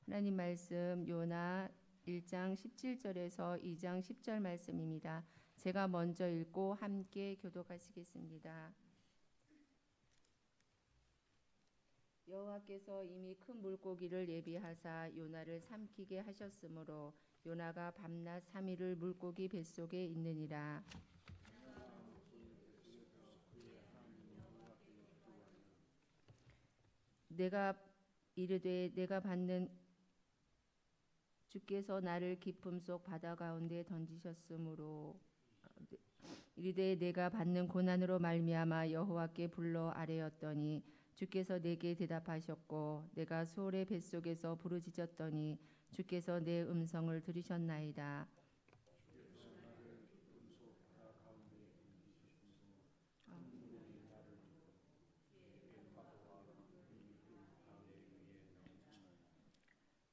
하나님 말씀 요나 1장 17절에서 2장 10절 말씀입니다. 제가 먼저 읽고 함께 교독하시겠습니다. 여호와께서 이미 큰 물고기를 예비하사 요나를 삼키게 하셨으므로 요나가 밤낮 3일을 물고기 뱃속에 있느니라. 내가 이르되 내가 받는 주께서 나를 깊음 속 바다 가운데 던지셨으므로 이르되 내가 받는 고난으로 말미암아 여호와께 불러 아뢰었더니 주께서 내게 대답하셨고 내가 수월의 뱃속에서 부르짖었더니 주께서 내 음성을 들으셨나이다.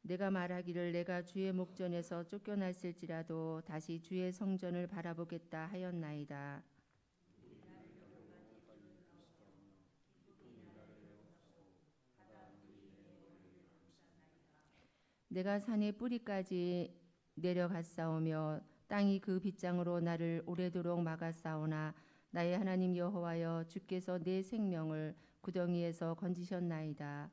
내가 말하기를 내가 주의 목전에서 쫓겨났을지라도 다시 주의 성전을 바라보겠다 하였나이다. 내가 산의 뿌리까지 내려갔사오며 땅이 그 빗장으로 나를 오래도록 막았사오나 나의 하나님 여호와여 주께서 내 생명을 구덩이에서 건지셨나이다.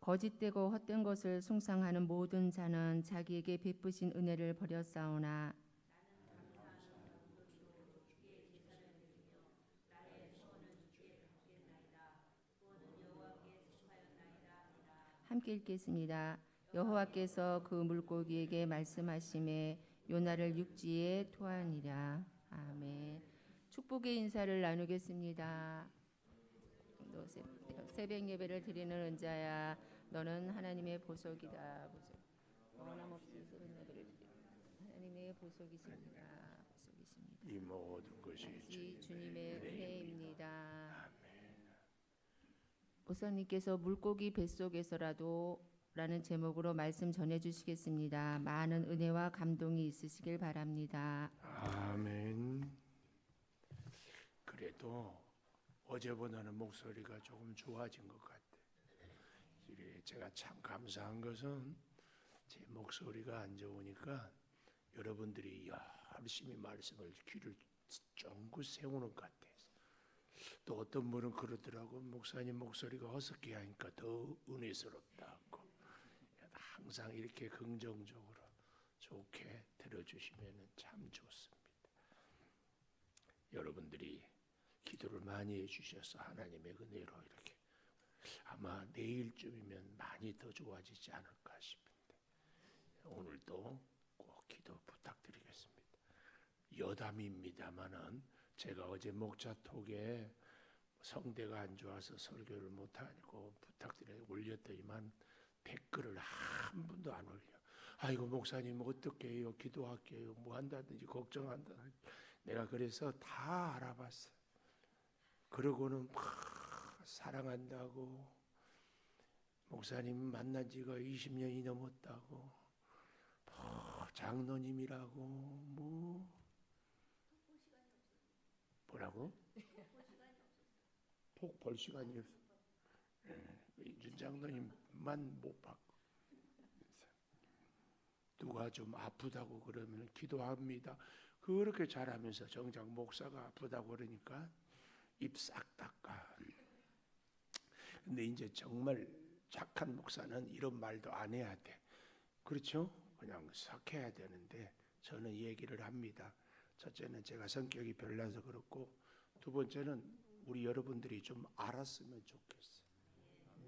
거짓되고 헛된 것을 숭상하는 모든 자는 자기에게 베푸신 은혜를 버렸사오나 함께 읽겠습니다. 여호와께서 그 물고기에게 말씀하심에 요나를 육지에 토하니라. 아멘. 축복의 인사를 나누겠습니다. 너 새벽 예배를 드리는 은자야, 너는 하나님의 보석이다. 원함없이 새벽 예배를 드리는 하나님의 보석이십니다. 보석이십니다. 이 모든 것이 주님의 은혜입니다. 목사님께서 물고기 뱃속에서라도 라는 제목으로 말씀 전해주시겠습니다. 많은 은혜와 감동이 있으시길 바랍니다. 아멘. 그래도 어제보다는 목소리가 조금 좋아진 것 같아. 제가 참 감사한 것은 제 목소리가 안 좋으니까 여러분들이 열심히 말씀을 귀를 쫑긋 세우는 것 같아요. 또 어떤 분은 그러더라고. 목사님 목소리가 허스키 하니까 더 은혜스럽다고. 항상 이렇게 긍정적으로 좋게 들어주시면 참 좋습니다. 여러분들이 기도를 많이 해주셔서 하나님의 은혜로 이렇게 아마 내일쯤이면 많이 더 좋아지지 않을까 싶은데 오늘도 꼭 기도 부탁드리겠습니다. 여담입니다마는 제가 어제 목자톡에 성대가 안 좋아서 설교를 못하고 부탁드려 올렸더니만 댓글을 한 분도 안 올려. 아이고 목사님 어떻게 해요? 기도할게요. 뭐 한다든지 걱정한다. 내가 그래서 다 알아봤어. 그러고는 막 사랑한다고 목사님 만난 지가 20년이 넘었다고 장로님이라고 뭐라고? 톡 볼 시간이 없어. 윤 장로님만 못 받고 누가 좀 아프다고 그러면 기도합니다. 그렇게 잘하면서 정작 목사가 아프다고 그러니까 입 싹 닦아. 근데 이제 정말 착한 목사는 이런 말도 안 해야 돼. 그렇죠? 그냥 싹 해야 되는데 저는 얘기를 합니다. 첫째는 제가 성격이 별나서 그렇고 두 번째는 우리 여러분들이 좀 알았으면 좋겠어.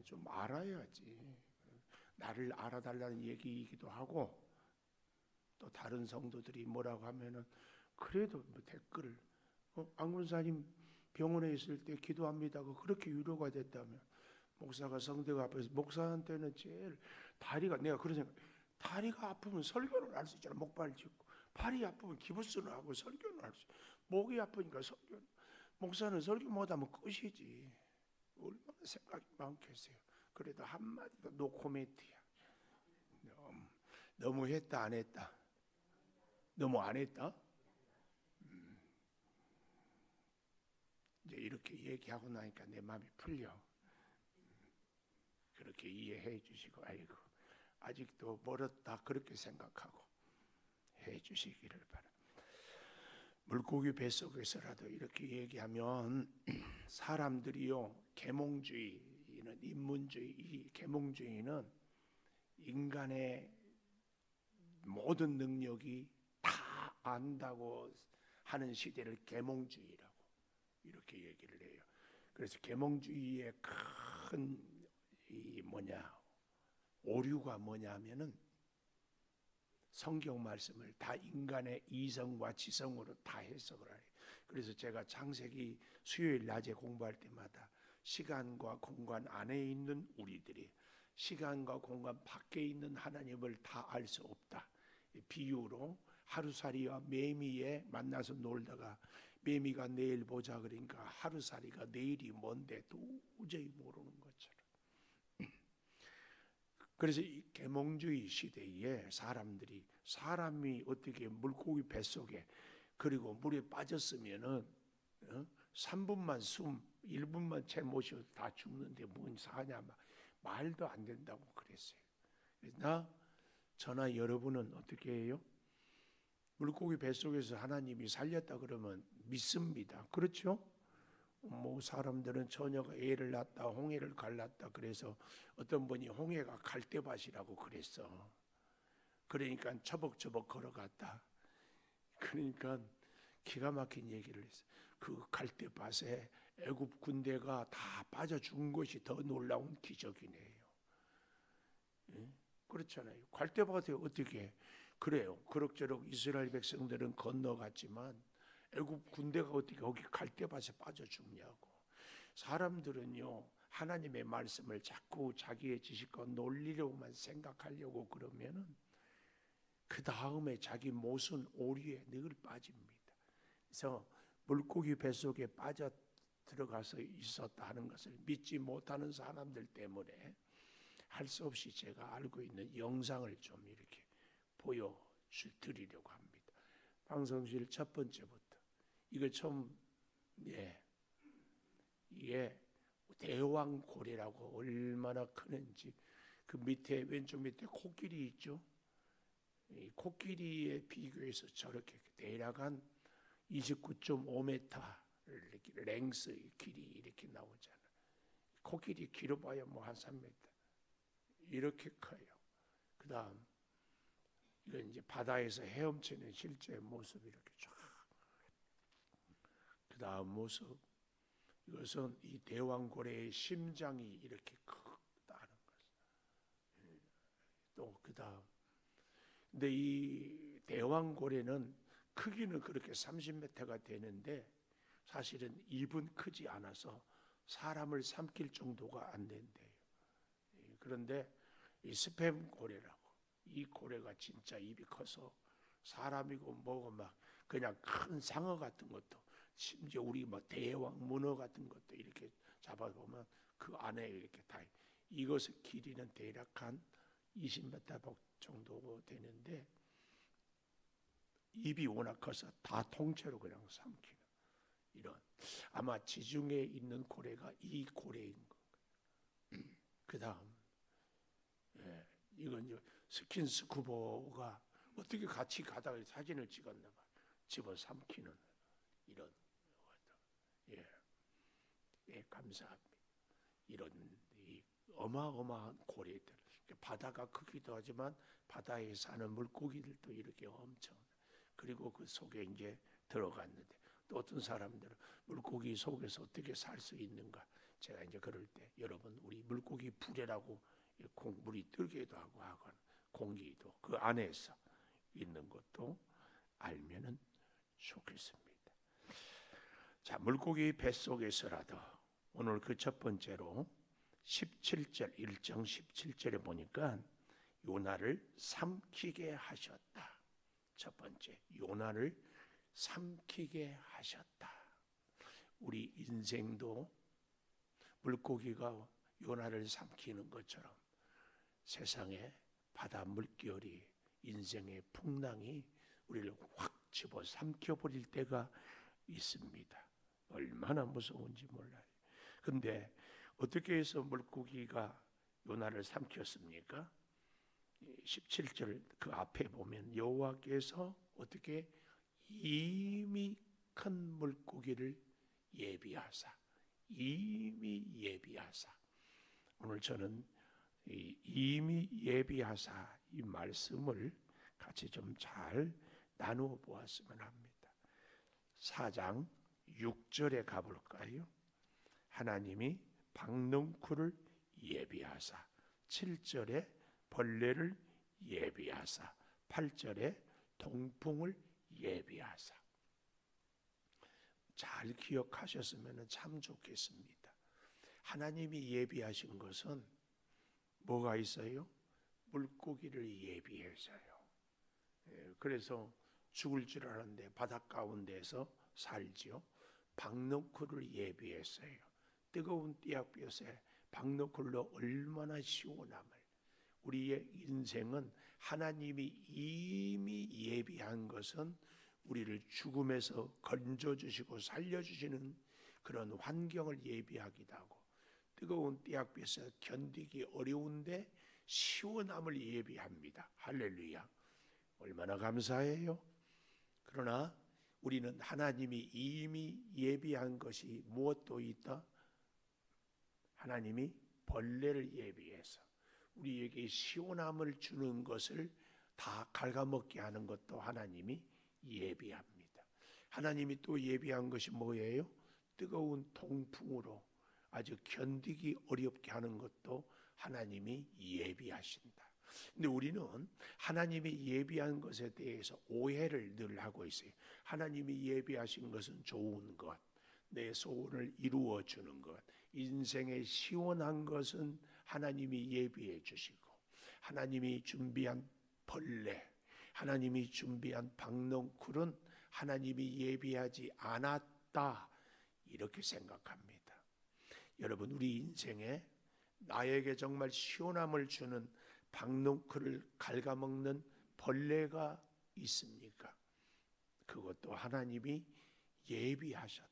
좀 알아야지. 나를 알아달라는 얘기이기도 하고 또 다른 성도들이 뭐라고 하면은 그래도 뭐 댓글을 안군사님 병원에 있을 때 기도합니다고 그렇게 위로가 됐다면 목사가 성대가 앞에서 목사한테는 제일 다리가 내가 그런 생각 다리가 아프면 설교를 할 수 있잖아. 목발 짚고 팔이 아프면 기부스는 하고 설교는 할 수 목이 아프니까 설교 목사는 설교 못하면 끝이지. 얼마나 생각이 많겠어요. 그래도 한마디도 노코멘트야. 너무 했다 안 했다. 너무 안 했다? 이제 이렇게 얘기하고 나니까 내 마음이 풀려. 그렇게 이해해 주시고, 아이고 아직도 멀었다 그렇게 생각하고 해 주시기를 바랍니다. 물고기 뱃속에서라도 이렇게 얘기하면 사람들이요, 계몽주의는 인문주의, 이 계몽주의는 인간의 모든 능력이 다 안다고 하는 시대를 계몽주의라고 이렇게 얘기를 해요. 그래서 계몽주의의 큰 오류가 뭐냐면은 성경 말씀을 다 인간의 이성과 지성으로 다 해석을 해요. 그래서 제가 창세기 수요일 낮에 공부할 때마다 시간과 공간 안에 있는 우리들이 시간과 공간 밖에 있는 하나님을 다 알 수 없다. 비유로 하루살이와 매미에 만나서 놀다가 매미가 내일 보자 그러니까 하루살이가 내일이 뭔데 도저히 모르는 것처럼. 그래서 이 계몽주의 시대에 사람이 어떻게 물고기 뱃속에 그리고 물에 빠졌으면은 3분만 1분만 채 모셔도 다 죽는데 뭔 사냐 말도 안 된다고 그랬어요. 저나 여러분은 어떻게 해요? 물고기 뱃속에서 하나님이 살렸다 그러면 믿습니다. 그렇죠? 사람들은 처녀가 애를 낳았다 홍해를 갈랐다 그래서 어떤 분이 홍해가 갈대밭이라고 그랬어. 그러니까 처벅처벅 걸어갔다. 그러니까 기가 막힌 얘기를 했어. 그 갈대밭에 애굽 군대가 다 빠져 죽은 것이 더 놀라운 기적이네요. 그렇잖아요. 갈대밭에 어떻게 그래요? 그럭저럭 이스라엘 백성들은 건너갔지만 애굽 군대가 어떻게 거기 갈대밭에 빠져 죽냐고. 사람들은요 하나님의 말씀을 자꾸 자기의 지식과 논리로만 생각하려고 그러면은 그 다음에 자기 모순 오류에 늘 빠집니다. 그래서 물고기 뱃속에 빠져 들어가서 있었다 하는 것을 믿지 못하는 사람들 때문에 할 수 없이 제가 알고 있는 영상을 좀 이렇게 보여드리려고 합니다. 방송실 첫 번째부터 이거 처음 이게 대왕고래라고 얼마나 크는지 그 밑에 왼쪽 밑에 코끼리 있죠. 이 코끼리에 비교해서 저렇게 대략 한 29.5m 랭스 길이 이렇게 나오잖아. 코끼리 길어봐야 한 3m 이렇게 커요. 그다음 이건 이제 바다에서 헤엄치는 실제 모습 이렇게 쫙. 그다음 모습 이것은 이 대왕고래의 심장이 이렇게 크다는 것을. 또 그다음 근데 이 대왕고래는 크기는 그렇게 30m가 되는데 사실은 입은 크지 않아서 사람을 삼킬 정도가 안 된대요. 그런데 이 스팸 고래라고 이 고래가 진짜 입이 커서 사람이고 뭐고 막 그냥 큰 상어 같은 것도 심지어 우리 대왕 문어 같은 것도 이렇게 잡아보면 그 안에 이렇게 다 이것의 길이는 대략 한 20m 정도 되는데 입이 워낙 커서 다 통째로 그냥 삼키는 이런 아마 지중해에 있는 고래가 이 고래인 거예요. 그 다음 이건 스킨스쿠버가 어떻게 같이 가다가 사진을 찍었나 봐. 집어 삼키는 이런 감사합니다. 이런 이 어마어마한 고래들 바다가 크기도 하지만 바다에 사는 물고기들도 이렇게 엄청 그리고 그 속에 이제 들어갔는데 또 어떤 사람들은 물고기 속에서 어떻게 살 수 있는가 제가 이제 그럴 때 여러분 우리 물고기 불에라고 물이 뜨기도 하고 하거나 공기도 그 안에서 있는 것도 알면은 좋겠습니다. 자, 물고기 뱃속에서라도 오늘 그 첫 번째로 17절 1장 17절에 보니까 요나를 삼키게 하셨다. 첫 번째 요나를 삼키게 하셨다. 우리 인생도 물고기가 요나를 삼키는 것처럼 세상에 바다 물결이 인생의 풍랑이 우리를 확 집어 삼켜 버릴 때가 있습니다. 얼마나 무서운지 몰라요. 근데 어떻게 해서 물고기가 요나를 삼켰습니까? 17절 그 앞에 보면 여호와께서 어떻게 이미 큰 물고기를 예비하사, 이미 예비하사. 오늘 저는 이미 예비하사 이 말씀을 같이 좀 잘 나누어 보았으면 합니다. 4장 6절에 가볼까요? 하나님이 박넝쿨을 예비하사, 7절에 벌레를 예비하사, 8절에 동풍을 예비하사. 잘 기억하셨으면 참 좋겠습니다. 하나님이 예비하신 것은 뭐가 있어요? 물고기를 예비해서요. 그래서 죽을 줄 알았는데 바닷 가운데서 살지요. 박넝쿨을 예비했어요. 뜨거운 띠약볕에 박넝쿨로 얼마나 시원함을. 우리의 인생은 하나님이 이미 예비한 것은 우리를 죽음에서 건져주시고 살려주시는 그런 환경을 예비하기도 하고, 뜨거운 띠약볕에 견디기 어려운데 시원함을 예비합니다. 할렐루야. 얼마나 감사해요. 그러나 우리는 하나님이 이미 예비한 것이 무엇도 있다? 하나님이 벌레를 예비해서 우리에게 시원함을 주는 것을 다 갉아먹게 하는 것도 하나님이 예비합니다. 하나님이 또 예비한 것이 뭐예요? 뜨거운 동풍으로 아주 견디기 어렵게 하는 것도 하나님이 예비하신다. 근데 우리는 하나님이 예비한 것에 대해서 오해를 늘 하고 있어요. 하나님이 예비하신 것은 좋은 것, 내 소원을 이루어 주는 것, 인생의 시원한 것은 하나님이 예비해 주시고, 하나님이 준비한 벌레, 하나님이 준비한 박넝쿨은 하나님이 예비하지 않았다, 이렇게 생각합니다. 여러분, 우리 인생에 나에게 정말 시원함을 주는 박넝쿨을 갉아먹는 벌레가 있습니까? 그것도 하나님이 예비하셨다.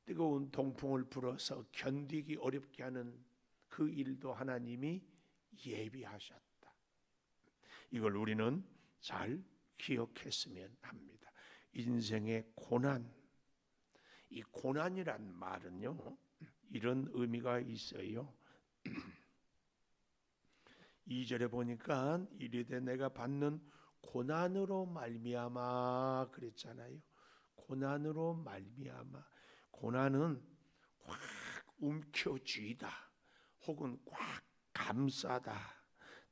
뜨거운 동풍을 불어서 견디기 어렵게 하는 그 일도 하나님이 예비하셨다. 이걸 우리는 잘 기억했으면 합니다. 인생의 고난, 이 고난이란 말은요, 이런 의미가 있어요. 2절에 보니까 이르되 내가 받는 고난으로 말미암아 그랬잖아요. 고난으로 말미암아. 고난은 꽉 움켜쥐다 혹은 꽉 감싸다,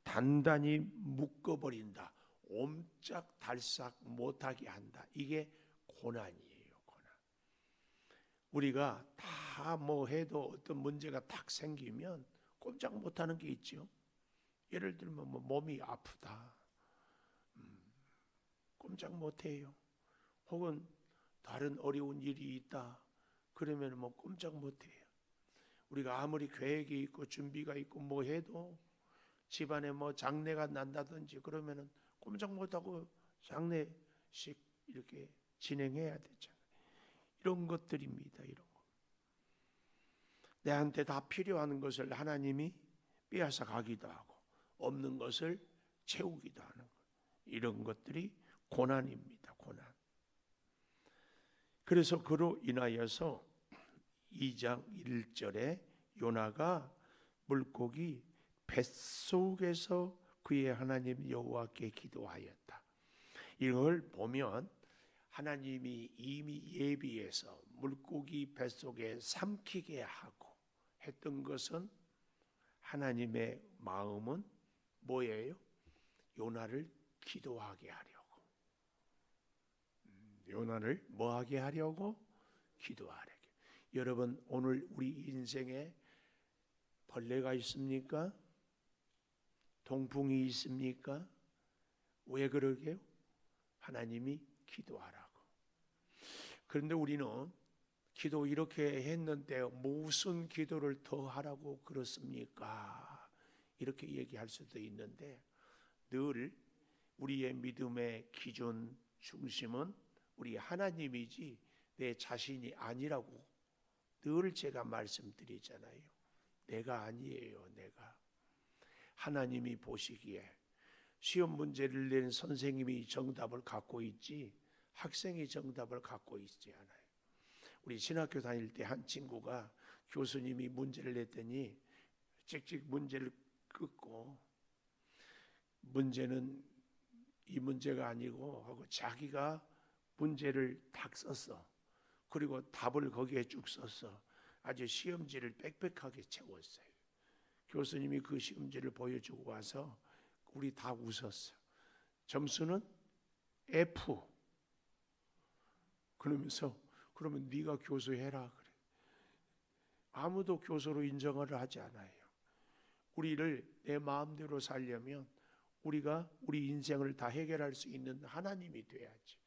단단히 묶어버린다, 옴짝달싹 못하게 한다. 이게 고난이에요. 고난. 우리가 다 뭐 해도 어떤 문제가 딱 생기면 꼼짝 못하는 게 있죠. 예를 들면 뭐 몸이 아프다, 꼼짝 못해요. 혹은 다른 어려운 일이 있다, 그러면 뭐 꼼짝 못해요. 우리가 아무리 계획이 있고 준비가 있고 뭐 해도 집안에 뭐 장례가 난다든지 그러면은 꼼짝 못하고 장례식 이렇게 진행해야 되잖아요. 이런 것들입니다. 이런 거. 내한테 다 필요한 것을 하나님이 빼앗아 가기도 하고 없는 것을 채우기도 하는 것. 이런 것들이 고난입니다. 고난. 그래서 그로 인하여서 2장 1절에 요나가 물고기 뱃속에서 그의 하나님 여호와께 기도하였다. 이걸 보면 하나님이 이미 예비해서 물고기 뱃속에 삼키게 하고 했던 것은 하나님의 마음은 뭐예요? 요나를 기도하게 하려고. 요나를 뭐하게 하려고? 기도하려고. 여러분, 오늘 우리 인생에 벌레가 있습니까? 동풍이 있습니까? 왜 그러게요? 하나님이 기도하라고. 그런데 우리는 기도 이렇게 했는데 무슨 기도를 더 하라고 그렇습니까? 이렇게 얘기할 수도 있는데 늘 우리의 믿음의 기준 중심은 우리 하나님이지 내 자신이 아니라고 늘 제가 말씀드리잖아요. 내가 아니에요. 내가. 하나님이 보시기에 시험 문제를 낸 선생님이 정답을 갖고 있지 학생이 정답을 갖고 있지 않아요. 우리 신학교 다닐 때 한 친구가 교수님이 문제를 냈더니 찍찍 문제를 끊고 문제는 이 문제가 아니고 하고 자기가 문제를 딱 썼어. 그리고 답을 거기에 쭉 썼어. 아주 시험지를 빽빽하게 채웠어요. 교수님이 그 시험지를 보여주고 와서 우리 다 웃었어. 점수는 F. 그러면서 그러면 네가 교수해라 그래. 아무도 교수로 인정을 하지 않아요. 우리를 내 마음대로 살려면 우리가 우리 인생을 다 해결할 수 있는 하나님이 돼야지.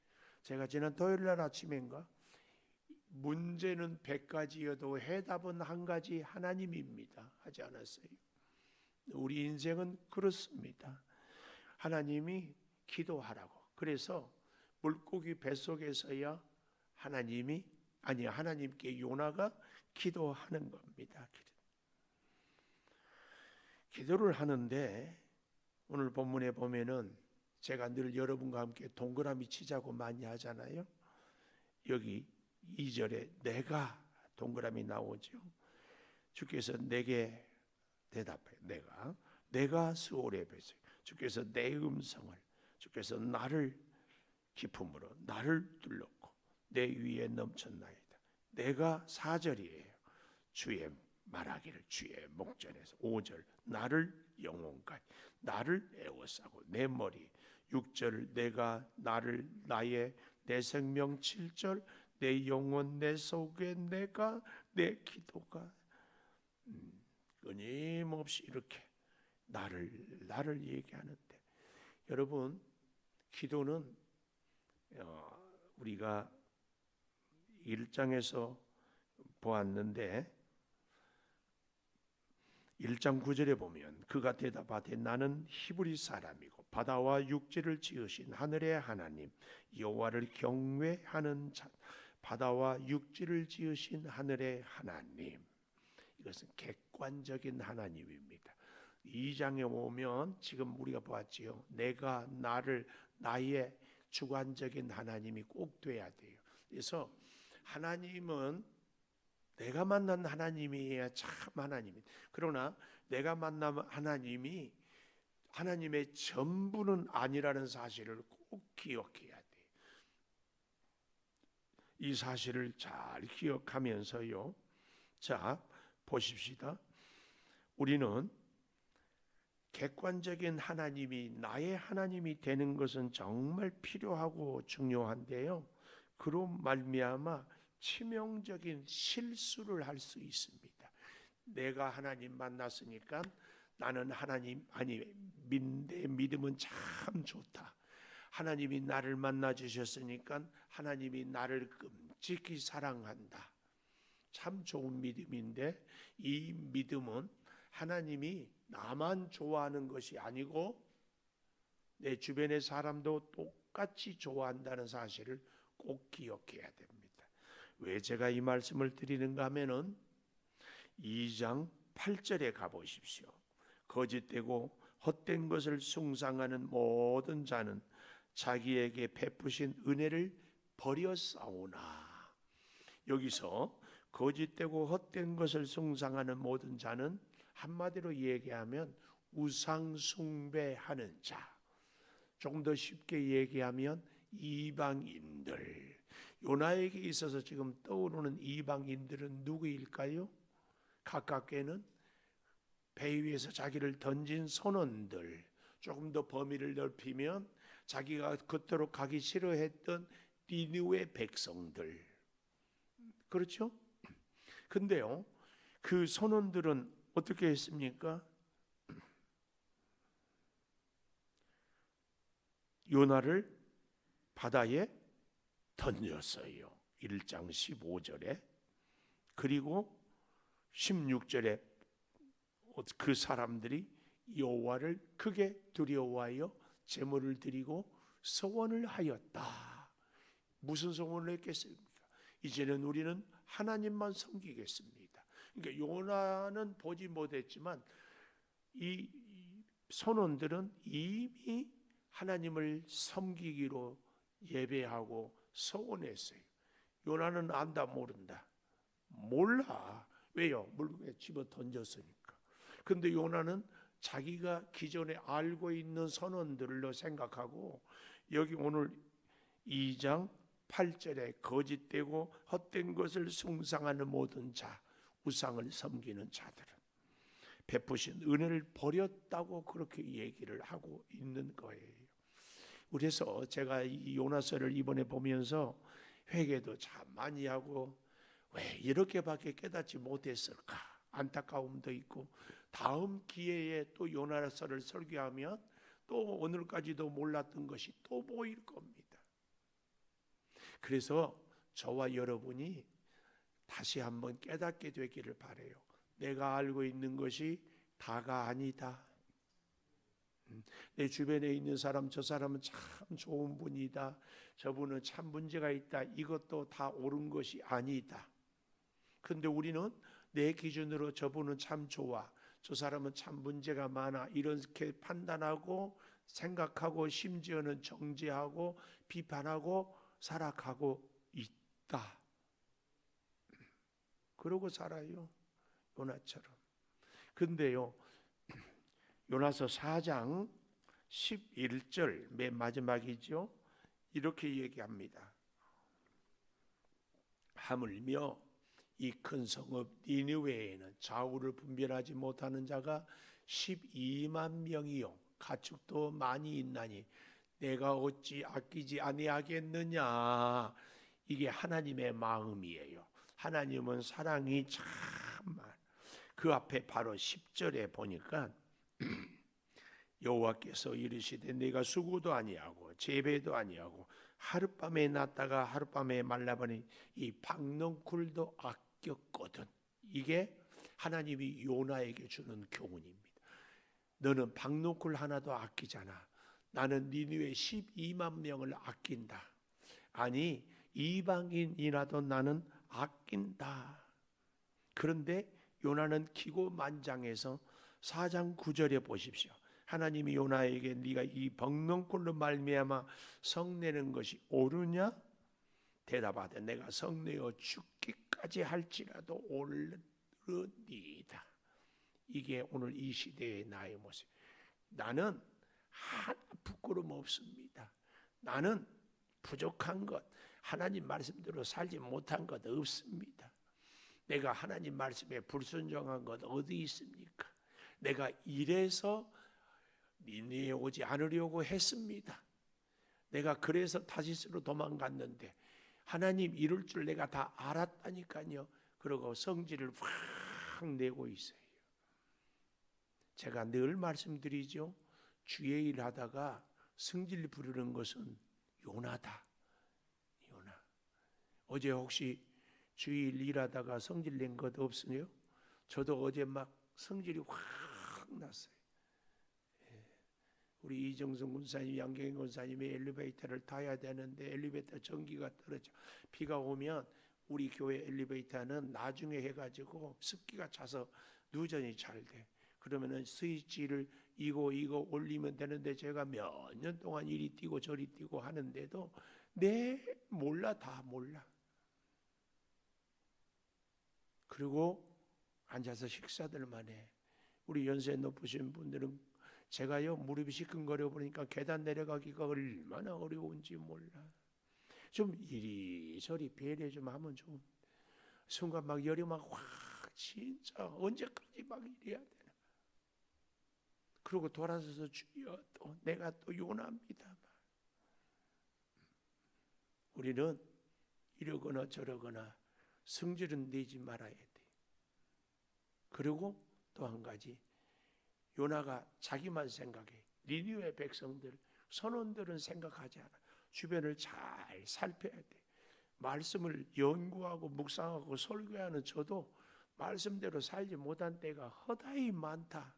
제가 지난 토요일 날 아침인가 문제는 100가지여도 해답은 한 가지 하나님입니다 하지 않았어요? 우리 인생은 그렇습니다. 하나님이 기도하라고. 그래서 물고기 뱃속에서야 하나님께 요나가 기도하는 겁니다. 기도를 하는데 오늘 본문에 보면은 제가 늘 여러분과 함께 동그라미 치자고 많이 하잖아요. 여기 2절에 내가 동그라미 나오죠. 주께서 내게 대답해. 내가 수월의 뱃속. 주께서 내 음성을 주께서 나를 기품으로 나를 둘렀고 내 위에 넘쳤나이다. 내가 4절이에요. 주의 말하기를 주의 목전에서 5절 나를 영혼까지 나를 애워싸고 내 머리 6절 내가 나를 나의 내 생명 7절 내 영혼 내 속에 내가 내 기도가 끊임없이 이렇게 나를 얘기하는데 여러분 기도는 우리가 1장에서 보았는데 1장 9절에 보면 그가 대답하되 나는 히브리 사람이고 바다와 육지를 지으신 하늘의 하나님 여호와를 경외하는 자 바다와 육지를 지으신 하늘의 하나님 이것은 객관적인 하나님입니다. 2장에 오면 지금 우리가 보았지요. 내가 나의 주관적인 하나님이 꼭 돼야 돼요. 그래서 하나님은 내가 만난 하나님이야 참 하나님이. 그러나 내가 만난 하나님이 하나님의 전부는 아니라는 사실을 꼭 기억해야 돼. 이 사실을 잘 기억하면서요. 자, 보십시다. 우리는 객관적인 하나님이 나의 하나님이 되는 것은 정말 필요하고 중요한데요. 그로 말미암아 치명적인 실수를 할 수 있습니다. 내가 하나님 만났으니까 나는 내 믿음은 참 좋다. 하나님이 나를 만나 주셨으니까 하나님이 나를 끔찍히 사랑한다. 참 좋은 믿음인데 이 믿음은 하나님이 나만 좋아하는 것이 아니고 내 주변의 사람도 똑같이 좋아한다는 사실을 꼭 기억해야 됩니다. 왜 제가 이 말씀을 드리는가 하면은 2장 8절에 가보십시오. 거짓되고 헛된 것을 숭상하는 모든 자는 자기에게 베푸신 은혜를 버렸사오나. 여기서 거짓되고 헛된 것을 숭상하는 모든 자는 한마디로 얘기하면 우상 숭배하는 자. 조금 더 쉽게 얘기하면 이방인들. 요나에게 있어서 지금 떠오르는 이방인들은 누구일까요? 가깝게는 배 위에서 자기를 던진 선원들. 조금 더 범위를 넓히면 자기가 그토록 가기 싫어했던 니느웨 백성들. 그렇죠? 근데요, 그 선원들은 어떻게 했습니까? 요나를 바다에 던졌어요. 1장 15절에. 그리고 16절에 그 사람들이 여호와를 크게 두려워하여 제물을 드리고 서원을 하였다. 무슨 서원을 했겠습니까? 이제는 우리는 하나님만 섬기겠습니다. 그러니까 요나는 보지 못했지만 이 선원들은 이미 하나님을 섬기기로 예배하고 서원했어요. 요나는 안다 모른다. 몰라. 왜요? 물고기에 집어 던졌으니까. 근데 요나는 자기가 기존에 알고 있는 선원들로 생각하고 여기 오늘 2장 8절에 거짓되고 헛된 것을 숭상하는 모든 자, 우상을 섬기는 자들은 베푸신 은혜를 버렸다고 그렇게 얘기를 하고 있는 거예요. 그래서 제가 이 요나서를 이번에 보면서 회개도 참 많이 하고 왜 이렇게밖에 깨닫지 못했을까 안타까움도 있고 다음 기회에 또 요나서를 설교하면 또 오늘까지도 몰랐던 것이 또 보일 겁니다. 그래서 저와 여러분이 다시 한번 깨닫게 되기를 바라요. 내가 알고 있는 것이 다가 아니다. 내 주변에 있는 사람, 저 사람은 참 좋은 분이다. 저분은 참 문제가 있다. 이것도 다 옳은 것이 아니다. 근데 우리는 내 기준으로 저분은 참 좋아, 저 사람은 참 문제가 많아, 이렇게 판단하고 생각하고 심지어는 정죄하고 비판하고 살아가고 있다. 그러고 살아요. 요나처럼. 근데요, 요나서 4장 11절 맨 마지막이죠. 이렇게 얘기합니다. 하물며 이 큰 성읍 니느웨에는 좌우를 분별하지 못하는 자가 12만 명이요 가축도 많이 있나니 내가 어찌 아끼지 아니하겠느냐. 이게 하나님의 마음이에요. 하나님은 사랑이 참 많아. 그 앞에 바로 10절에 보니까 여호와께서 이르시되 내가 수고도 아니하고 재배도 아니하고 하룻밤에 났다가 하룻밤에 말라버린 이 박넝쿨도 아꼈거든. 이게 하나님이 요나에게 주는 교훈입니다. 너는 박넝쿨 하나도 아끼잖아. 나는 니느웨 12만 명을 아낀다. 아니 이방인이라도 나는 아낀다. 그런데 요나는 기고만장해서 4장 9절에 보십시오. 하나님이 요나에게 네가 이 박넝쿨로 말미암아 성내는 것이 옳으냐? 대답하되 내가 성내어 죽기까지 할지라도 옳으니이다. 이게 오늘 이 시대의 나의 모습. 나는 하나 부끄러움 없습니다. 나는 부족한 것, 하나님 말씀대로 살지 못한 것 없습니다. 내가 하나님 말씀에 불순종한 것 어디 있습니까? 내가 이래서 니느웨에 오지 않으려고 했습니다. 내가 그래서 다시스로 도망갔는데 하나님 이럴 줄 내가 다 알았다니까요. 그러고 성질을 확 내고 있어요. 제가 늘 말씀드리죠. 주의 일 하다가 성질 부르는 것은 요나다. 요나. 어제 혹시 주의 일 일하다가 성질 낸 것 없으세요? 저도 어제 막 성질이 확 났어요. 우리 이정성 군사님, 양경인 군사님이 엘리베이터를 타야 되는데 엘리베이터 전기가 떨어져. 비가 오면 우리 교회 엘리베이터는 나중에 해가지고 습기가 차서 누전이 잘 돼. 그러면은 스위치를 이거 올리면 되는데 제가 몇 년 동안 이리 뛰고 저리 뛰고 하는데도 몰라, 다 몰라. 그리고 앉아서 식사들만 해. 우리 연세 높으신 분들은 제가요 무릎이 시큰거려 보니까 계단 내려가기가 얼마나 어려운지 몰라. 좀 이리저리 배려 좀 하면 좀 순간 막 열이 막 확 진짜 언제까지 막 이래야 되나. 그리고 돌아서서 주여 또 내가 또 요나입니다. 우리는 이러거나 저러거나 성질은 내지 말아야 돼. 그리고 또 한 가지, 요나가 자기만 생각해. 니느웨 백성들, 선원들은 생각하지 않아. 주변을 잘 살펴야 돼. 말씀을 연구하고 묵상하고 설교하는 저도 말씀대로 살지 못한 때가 허다히 많다.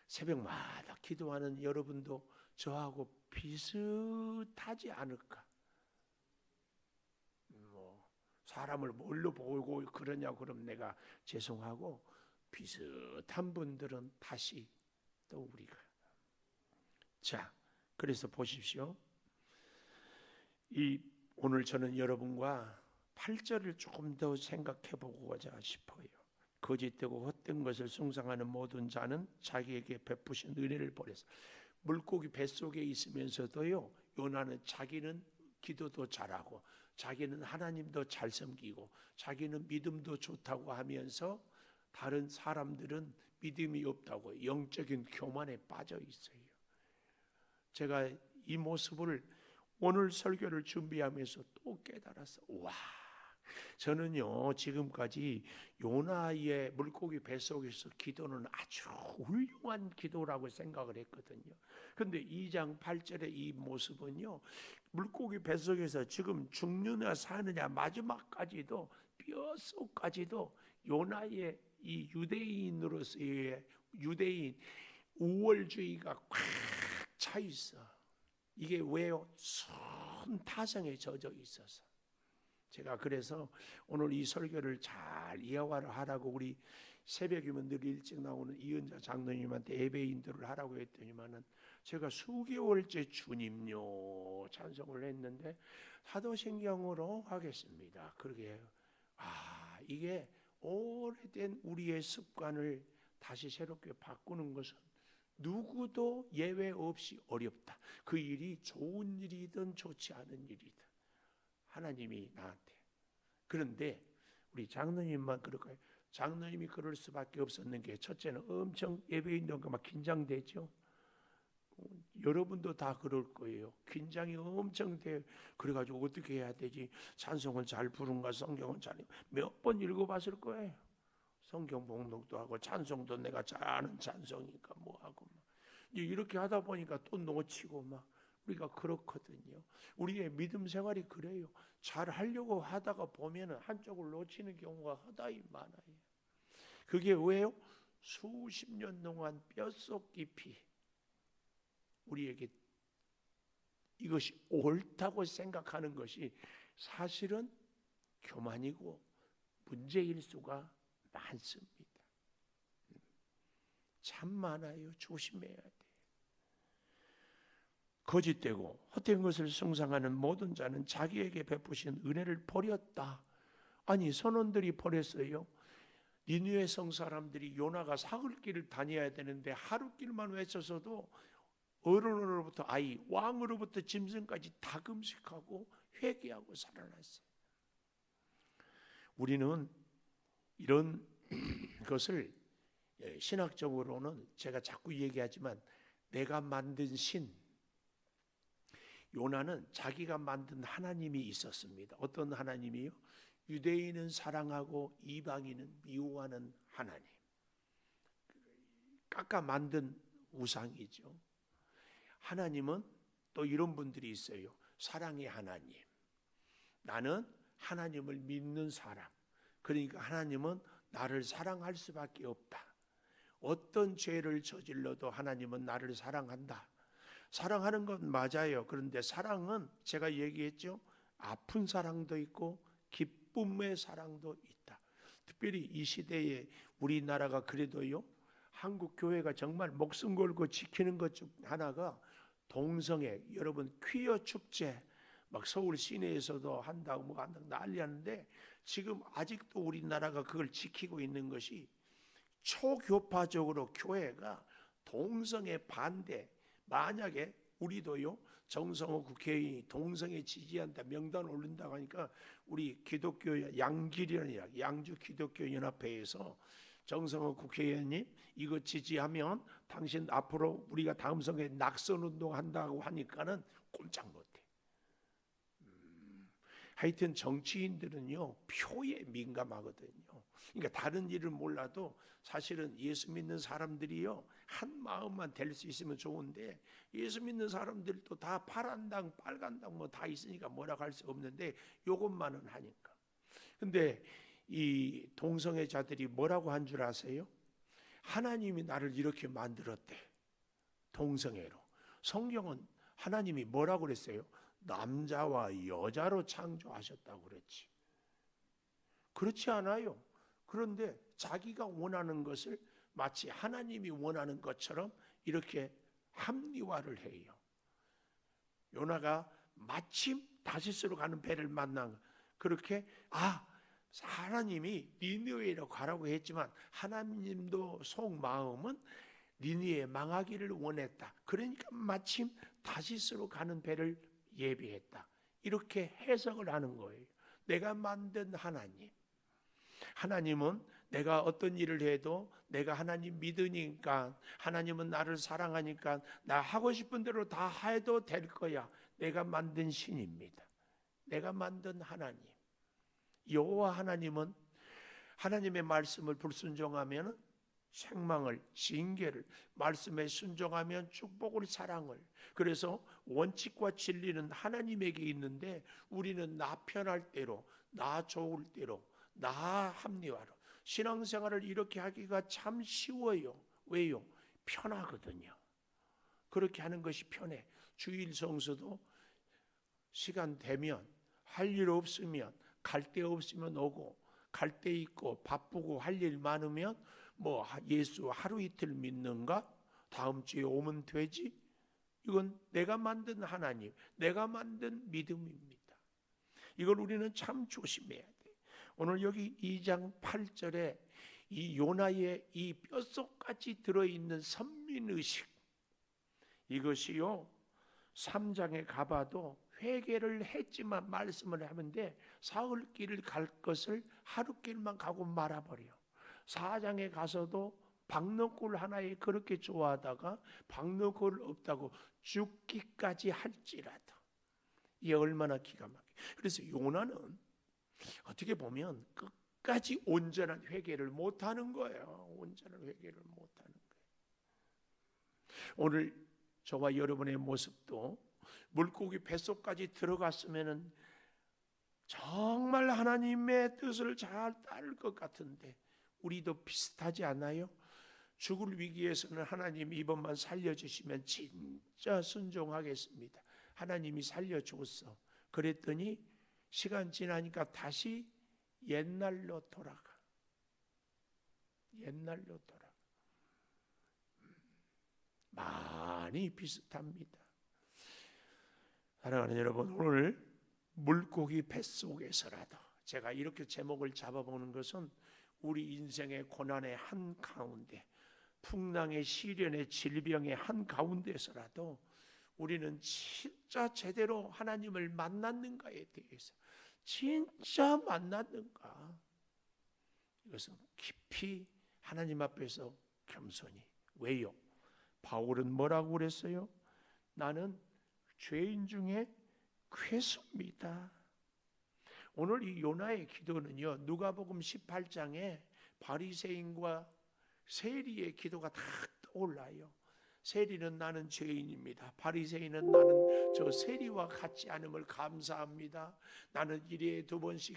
새벽마다 기도하는 여러분도 저하고 비슷하지 않을까? 사람을 뭘로 보고 그러냐 그럼 내가 죄송하고, 비슷한 분들은 다시 또 우리가. 자, 그래서 보십시오. 오늘 저는 여러분과 8절을 조금 더 생각해 보고자 싶어요. 거짓되고 헛된 것을 숭상하는 모든 자는 자기에게 베푸신 은혜를 버려서. 물고기 뱃속에 있으면서도요, 요나는 자기는 기도도 잘하고 자기는 하나님도 잘 섬기고 자기는 믿음도 좋다고 하면서 다른 사람들은 믿음이 없다고 영적인 교만에 빠져 있어요. 제가 이 모습을 오늘 설교를 준비하면서 또 깨달았어. 와, 저는요 지금까지 요나의 물고기 뱃속에서 기도는 아주 훌륭한 기도라고 생각을 했거든요. 근데 2장 8절의 이 모습은요, 물고기 뱃속에서 지금 죽느냐 사느냐 마지막까지도, 뼛속까지도 요나의 이 유대인으로서의 유대인 우월주의가 꽉 차 있어. 이게 왜요? 순 타성에 젖어 있어서. 제가 그래서 오늘 이 설교를 잘 이해하라고 우리 새벽이면 늘 일찍 나오는 이은자 장로님한테 예배 인도를 하라고 했더니만은 제가 수개월째 주님요 찬송을 했는데 사도신경으로 하겠습니다. 그러게, 이게 오래된 우리의 습관을 다시 새롭게 바꾸는 것은 누구도 예외 없이 어렵다. 그 일이 좋은 일이든 좋지 않은 일이든 하나님이 나한테. 그런데 우리 장로님만 그럴까요? 장로님이 그럴 수밖에 없었는 게, 첫째는 엄청 예배인들과 막 긴장되죠. 여러분도 다 그럴 거예요. 긴장이 엄청 돼. 그래가지고 어떻게 해야 되지? 찬송을 잘 부른가, 성경은 잘 몇 번 읽어봤을 거예요. 성경 목록도 하고 찬송도 내가 잘 아는 찬송이니까 뭐 하고 막 이렇게 하다 보니까 또 놓치고 막. 우리가 그렇거든요. 우리의 믿음 생활이 그래요. 잘 하려고 하다가 보면은 한쪽을 놓치는 경우가 허다히 많아요. 그게 왜요? 수십 년 동안 뼛속 깊이 우리에게 이것이 옳다고 생각하는 것이 사실은 교만이고 문제일 수가 많습니다. 참 많아요. 조심해야 돼. 거짓되고 헛된 것을 숭상하는 모든 자는 자기에게 베푸신 은혜를 버렸다. 아니, 선원들이 버렸어요. 니느웨 성 사람들이 요나가 사흘길을 다녀야 되는데 하루길만 외쳐서도 어른으로부터 아이, 왕으로부터 짐승까지 다 금식하고 회개하고 살아났어요. 우리는 이런 것을 신학적으로는 제가 자꾸 얘기하지만 내가 만든 신, 요나는 자기가 만든 하나님이 있었습니다. 어떤 하나님이요? 유대인은 사랑하고 이방인은 미워하는 하나님. 깎아 만든 우상이죠. 하나님은 또 이런 분들이 있어요. 사랑의 하나님. 나는 하나님을 믿는 사람. 그러니까 하나님은 나를 사랑할 수밖에 없다. 어떤 죄를 저질러도 하나님은 나를 사랑한다. 사랑하는 건 맞아요. 그런데 사랑은 제가 얘기했죠. 아픈 사랑도 있고 기쁨의 사랑도 있다. 특별히 이 시대에 우리나라가 그래도요, 한국 교회가 정말 목숨 걸고 지키는 것 중 하나가 동성애. 여러분 퀴어 축제 막 서울 시내에서도 한다고 뭐 한다고 난리하는데, 지금 아직도 우리나라가 그걸 지키고 있는 것이 초교파적으로 교회가 동성애 반대. 만약에 우리도요, 정성호 국회의원이 동성애 지지한다 명단 올린다고 하니까 우리 기독교 양기련이라 양주 기독교 연합회에서 정성호 국회의원님 이거 지지하면 당신 앞으로 우리가 다음 선거에 낙선운동 한다고 하니까는 꼼짝 못해. 하여튼 정치인들은요 표에 민감하거든요. 그러니까 다른 일을 몰라도 사실은 예수 믿는 사람들이요 한 마음만 될 수 있으면 좋은데, 예수 믿는 사람들도 다 파란 당 빨간 당 뭐 다 있으니까 뭐라고 할 수 없는데 요것만은 하니까. 근데 이 동성애자들이 뭐라고 한 줄 아세요? 하나님이 나를 이렇게 만들었대. 동성애로. 성경은 하나님이 뭐라고 그랬어요? 남자와 여자로 창조하셨다고 그랬지. 그렇지 않아요. 그런데 자기가 원하는 것을 마치 하나님이 원하는 것처럼 이렇게 합리화를 해요. 요나가 마침 다시스로 가는 배를 만난, 그렇게 하나님이 니느웨로 가라고 했지만 하나님도 속마음은 니느웨 망하기를 원했다. 그러니까 마침 다시스로 가는 배를 예비했다. 이렇게 해석을 하는 거예요. 내가 만든 하나님은 내가 어떤 일을 해도 내가 하나님 믿으니까, 하나님은 나를 사랑하니까 나 하고 싶은 대로 다 해도 될 거야. 내가 만든 신입니다. 내가 만든 하나님. 여호와 하나님은 하나님의 말씀을 불순종하면 책망을, 징계를, 말씀에 순종하면 축복을, 사랑을. 그래서 원칙과 진리는 하나님에게 있는데 우리는 나 편할 대로, 나 좋을 대로, 나 합리화로 신앙생활을 이렇게 하기가 참 쉬워요. 왜요? 편하거든요. 그렇게 하는 것이 편해. 주일 성수도 시간 되면, 할 일 없으면, 갈 데 없으면 오고, 갈 데 있고 바쁘고 할 일 많으면 예수 하루 이틀 믿는가? 다음 주에 오면 되지? 이건 내가 만든 하나님, 내가 만든 믿음입니다. 이걸 우리는 참 조심해야 돼. 오늘 여기 2장 8절에 이 요나의 이 뼛속까지 들어있는 선민의식, 이것이요 3장에 가봐도 회개를 했지만 말씀을 하는데 사흘 길을 갈 것을 하루 길만 가고 말아버려. 4장에 가서도 박너골 하나에 그렇게 좋아하다가 박너골 없다고 죽기까지 할지라도. 이게 얼마나 기가 막혀. 그래서 요나는 어떻게 보면 끝까지 온전한 회개를 못하는 거예요. 온전한 회개를 못하는 거예요. 오늘 저와 여러분의 모습도 물고기 뱃속까지 들어갔으면 정말 하나님의 뜻을 잘 따를 것 같은데 우리도 비슷하지 않아요? 죽을 위기에서는 하나님 이번만 살려주시면 진짜 순종하겠습니다. 하나님이 살려줬어. 그랬더니 시간 지나니까 다시 옛날로 돌아가. 옛날로 돌아가. 많이 비슷합니다. 사랑하는 여러분, 오늘 물고기 뱃속에서라도, 제가 이렇게 제목을 잡아보는 것은 우리 인생의 고난의 한가운데, 풍랑의 시련의 질병의 한가운데서라도 우리는 진짜 제대로 하나님을 만났는가에 대해서, 진짜 만났는가, 이것은 깊이 하나님 앞에서 겸손히. 왜요? 바울은 뭐라고 그랬어요? 나는 죄인 중에 괴수입니다. 오늘 이 요나의 기도는요, 누가복음 18장에 바리새인과 세리의 기도가 다 떠올라요. 세리는 나는 죄인입니다. 바리새인은 나는 저 세리와 같지 않음을 감사합니다. 나는 일에 2번씩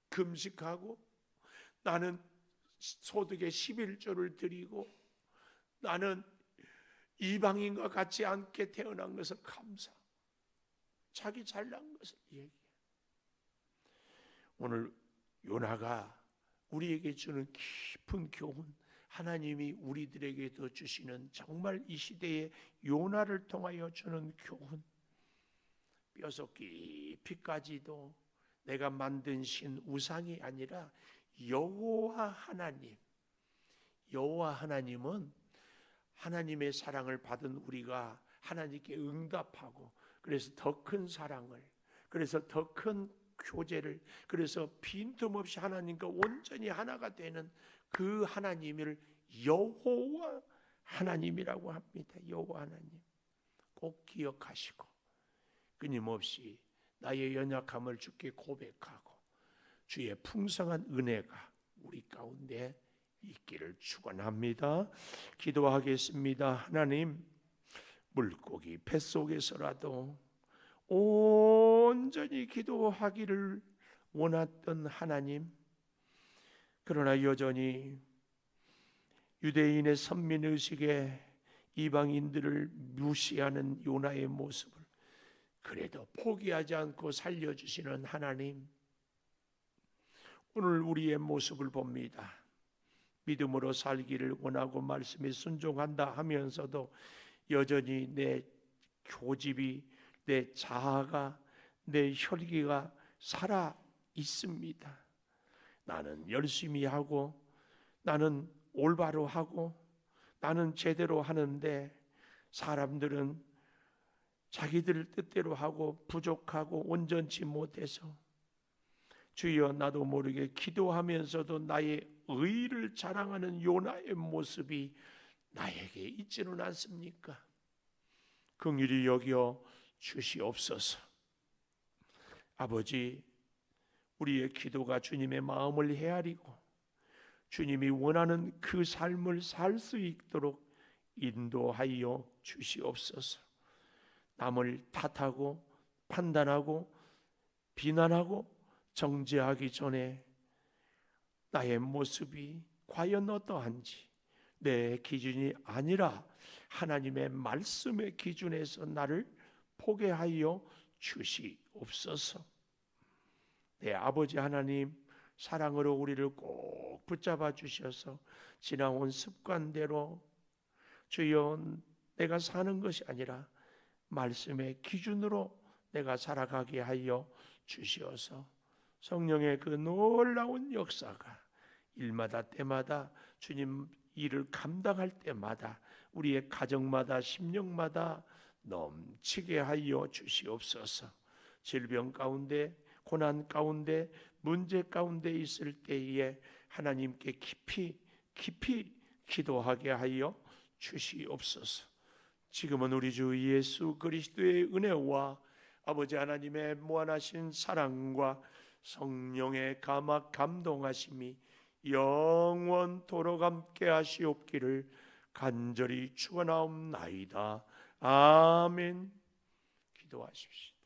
금식하고, 나는 소득의 11조를 드리고, 나는 이방인과 같지 않게 태어난 것을 감사. 자기 잘난 것을 얘기해. 오늘 요나가 우리에게 주는 깊은 교훈, 하나님이 우리들에게도 주시는, 정말 이 시대에 요나를 통하여 주는 교훈, 뼈속 깊이까지도 내가 만든 신 우상이 아니라 여호와 하나님, 여호와 하나님은 하나님의 사랑을 받은 우리가 하나님께 응답하고, 그래서 더 큰 사랑을, 그래서 더 큰 교제를, 그래서 빈틈없이 하나님과 온전히 하나가 되는 그 하나님을 여호와 하나님이라고 합니다. 여호와 하나님 꼭 기억하시고 끊임없이 나의 연약함을 주께 고백하고 주의 풍성한 은혜가 우리 가운데 있기를 축원합니다. 기도하겠습니다. 하나님, 물고기 뱃속에서라도 온전히 기도하기를 원했던 하나님, 그러나 여전히 유대인의 선민의식에 이방인들을 무시하는 요나의 모습을 그래도 포기하지 않고 살려주시는 하나님, 오늘 우리의 모습을 봅니다. 믿음으로 살기를 원하고 말씀에 순종한다 하면서도 여전히 내 교집이, 내 자아가, 내 혈기가 살아 있습니다. 나는 열심히 하고, 나는 올바로 하고, 나는 제대로 하는데 사람들은 자기들 뜻대로 하고 부족하고 온전치 못해서 주여, 나도 모르게 기도하면서도 나의 의를 자랑하는 요나의 모습이 나에게 있지는 않습니까? 긍휼히 여겨 주시옵소서. 아버지, 우리의 기도가 주님의 마음을 헤아리고 주님이 원하는 그 삶을 살 수 있도록 인도하여 주시옵소서. 남을 탓하고 판단하고 비난하고 정죄하기 전에 나의 모습이 과연 어떠한지, 내 기준이 아니라 하나님의 말씀의 기준에서 나를 포개하여 주시옵소서. 내 아버지 하나님, 사랑으로 우리를 꼭 붙잡아 주셔서 지나온 습관대로 주여 내가 사는 것이 아니라 말씀의 기준으로 내가 살아가게 하여 주시어서 성령의 그 놀라운 역사가 일마다 때마다 주님 일을 감당할 때마다 우리의 가정마다 심령마다 넘치게 하여 주시옵소서. 질병 가운데, 고난 가운데, 문제 가운데 있을 때에 하나님께 깊이 기도하게 하여 주시옵소서. 지금은 우리 주 예수 그리스도의 은혜와 아버지 하나님의 무한하신 사랑과 성령의 감동하심이 영원토록 함께 하시옵기를 간절히 축원하옵나이다. 아멘. 기도하십시오.